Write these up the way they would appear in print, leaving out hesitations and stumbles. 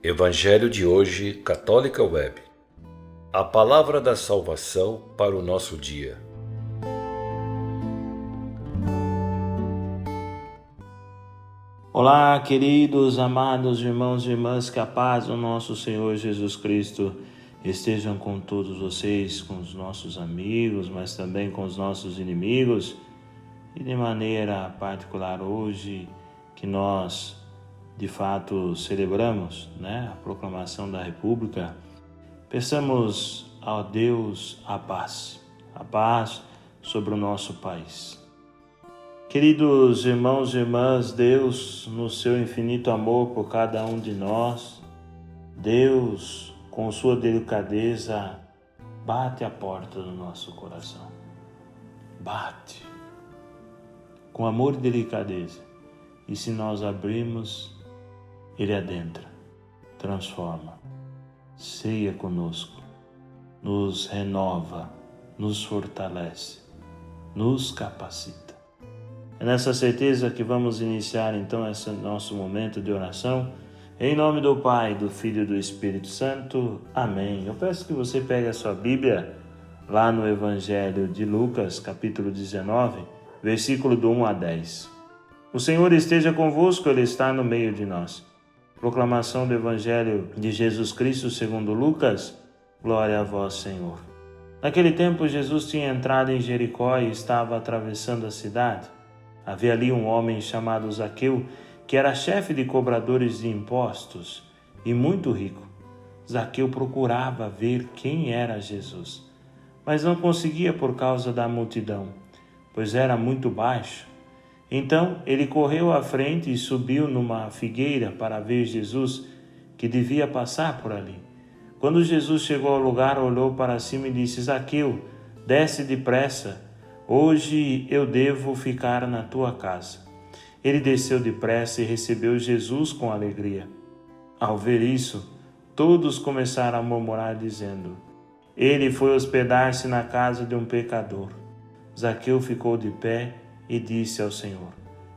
Evangelho de hoje, Católica Web. A palavra da salvação para o nosso dia. Olá, queridos, amados irmãos e irmãs, que a paz do nosso Senhor Jesus Cristo estejam com todos vocês, com os nossos amigos, mas também com os nossos inimigos. E de maneira particular hoje, que nós de fato celebramos, a proclamação da República, peçamos a Deus a paz sobre o nosso país. Queridos irmãos e irmãs, Deus, no seu infinito amor por cada um de nós, Deus, com sua delicadeza, bate a porta do nosso coração. Bate com amor e delicadeza. E se nós abrirmos, Ele adentra, transforma, ceia conosco, nos renova, nos fortalece, nos capacita. É nessa certeza que vamos iniciar então esse nosso momento de oração. Em nome do Pai, do Filho e do Espírito Santo. Amém. Eu peço que você pegue a sua Bíblia lá no Evangelho de Lucas, capítulo 19, versículo do 1 a 10. O Senhor esteja convosco, Ele está no meio de nós. Proclamação do Evangelho de Jesus Cristo segundo Lucas. Glória a vós, Senhor. Naquele tempo, Jesus tinha entrado em Jericó e estava atravessando a cidade. Havia ali um homem chamado Zaqueu, que era chefe de cobradores de impostos e muito rico. Zaqueu procurava ver quem era Jesus, mas não conseguia por causa da multidão, pois era muito baixo. Então ele correu à frente e subiu numa figueira para ver Jesus, que devia passar por ali. Quando Jesus chegou ao lugar, olhou para cima e disse: Zaqueu, desce depressa, hoje eu devo ficar na tua casa. Ele desceu depressa e recebeu Jesus com alegria. Ao ver isso, todos começaram a murmurar, dizendo: ele foi hospedar-se na casa de um pecador. Zaqueu ficou de pé e disse ao Senhor: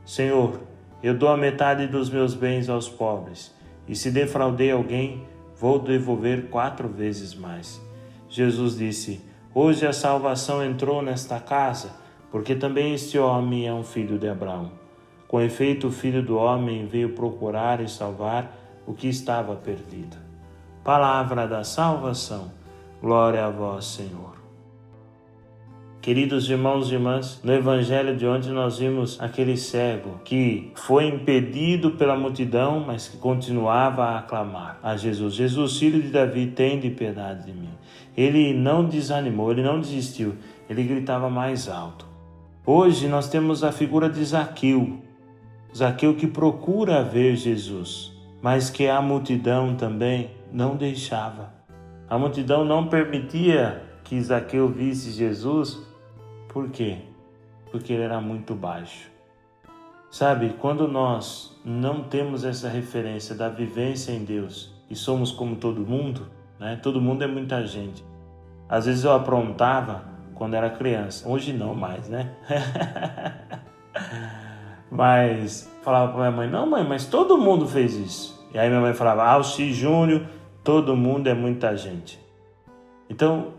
Senhor, eu dou a metade dos meus bens aos pobres, e se defraudei alguém, vou devolver 4 vezes mais. Jesus disse: hoje a salvação entrou nesta casa, porque também este homem é um filho de Abraão. Com efeito, o Filho do Homem veio procurar e salvar o que estava perdido. Palavra da salvação. Glória a vós, Senhor. Queridos irmãos e irmãs, no Evangelho de ontem nós vimos aquele cego que foi impedido pela multidão, mas que continuava a aclamar a Jesus: Jesus, filho de Davi, tende piedade de mim. Ele não desanimou, ele não desistiu, ele gritava mais alto. Hoje nós temos a figura de Zaqueu. Zaqueu que procura ver Jesus, mas que a multidão também não deixava. A multidão não permitia que Zaqueu visse Jesus. Por quê? Porque ele era muito baixo. Sabe, quando nós não temos essa referência da vivência em Deus e somos como todo mundo, Todo mundo é muita gente. Às vezes eu aprontava quando era criança, hoje não mais, Mas falava para minha mãe: não, mãe, mas todo mundo fez isso. E aí minha mãe falava: Alci Júnior, todo mundo é muita gente. Então,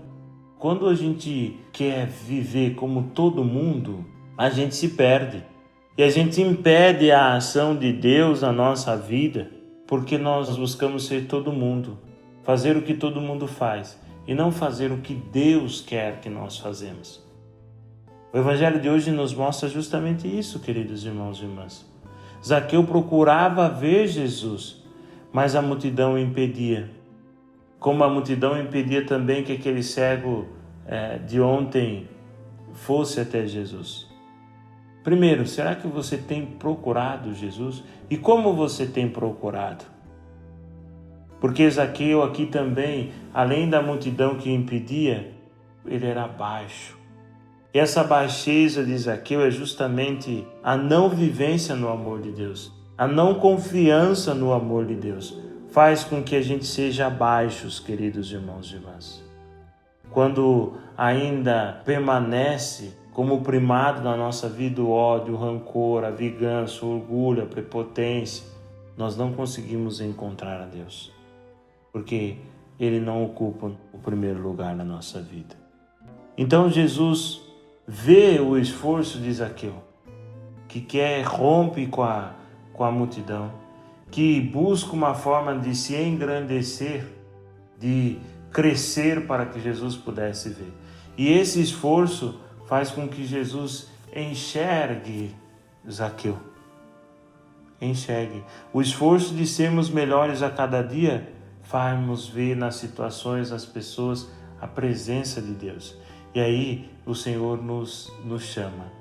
quando a gente quer viver como todo mundo, a gente se perde. E a gente impede a ação de Deus na nossa vida, porque nós buscamos ser todo mundo, fazer o que todo mundo faz, e não fazer o que Deus quer que nós fazemos. O Evangelho de hoje nos mostra justamente isso, queridos irmãos e irmãs. Zaqueu procurava ver Jesus, mas a multidão o impedia. Como a multidão impedia também que aquele cego de ontem fosse até Jesus. Primeiro, será que você tem procurado Jesus? E como você tem procurado? Porque Zaqueu aqui também, além da multidão que o impedia, ele era baixo. E essa baixeza de Zaqueu é justamente a não vivência no amor de Deus, a não confiança no amor de Deus. Faz com que a gente seja baixos, queridos irmãos e irmãs. Quando ainda permanece como primado na nossa vida o ódio, o rancor, a vingança, o orgulho, a prepotência, nós não conseguimos encontrar a Deus. porque ele não ocupa o primeiro lugar na nossa vida. Então Jesus vê o esforço de Zaqueu, que rompe com a multidão, que busca uma forma de se engrandecer, de crescer para que Jesus pudesse ver. E esse esforço faz com que Jesus enxergue Zaqueu. Enxergue. O esforço de sermos melhores a cada dia faz-nos ver nas situações, nas pessoas, a presença de Deus. E aí o Senhor nos chama.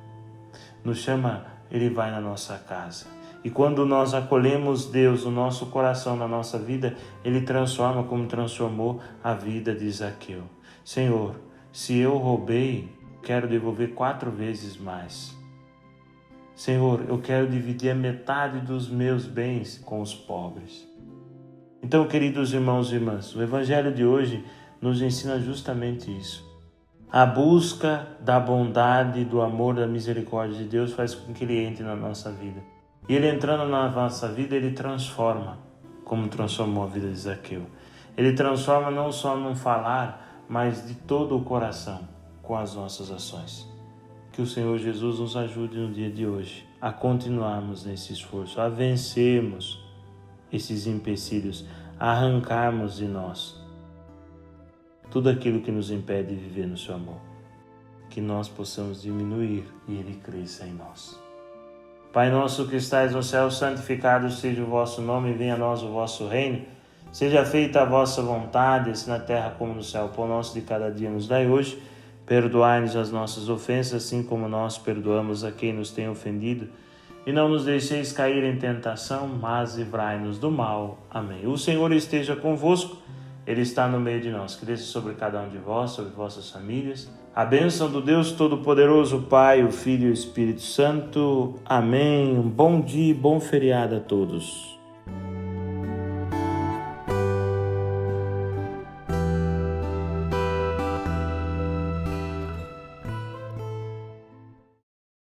Nos chama, Ele vai na nossa casa. E quando nós acolhemos Deus no nosso coração, na nossa vida, Ele transforma como transformou a vida de Zaqueu. Senhor, se eu roubei, quero devolver 4 vezes mais. Senhor, eu quero dividir a metade dos meus bens com os pobres. Então, queridos irmãos e irmãs, o Evangelho de hoje nos ensina justamente isso. A busca da bondade, do amor, da misericórdia de Deus faz com que Ele entre na nossa vida. E Ele entrando na nossa vida, Ele transforma, como transformou a vida de Zaqueu. Ele transforma não só no falar, mas de todo o coração, com as nossas ações. Que o Senhor Jesus nos ajude no dia de hoje a continuarmos nesse esforço, a vencermos esses empecilhos, a arrancarmos de nós tudo aquilo que nos impede de viver no seu amor. Que nós possamos diminuir e Ele cresça em nós. Pai nosso que estais no céu, santificado seja o vosso nome, venha a nós o vosso reino. Seja feita a vossa vontade, assim na terra como no céu. O pão nosso de cada dia nos dai hoje. Perdoai-nos as nossas ofensas, assim como nós perdoamos a quem nos tem ofendido. E não nos deixeis cair em tentação, mas livrai-nos do mal. Amém. O Senhor esteja convosco, Ele está no meio de nós. Que desça sobre cada um de vós, sobre vossas famílias, a bênção do Deus Todo-Poderoso, Pai, o Filho e o Espírito Santo. Amém. Um bom dia e bom feriado a todos.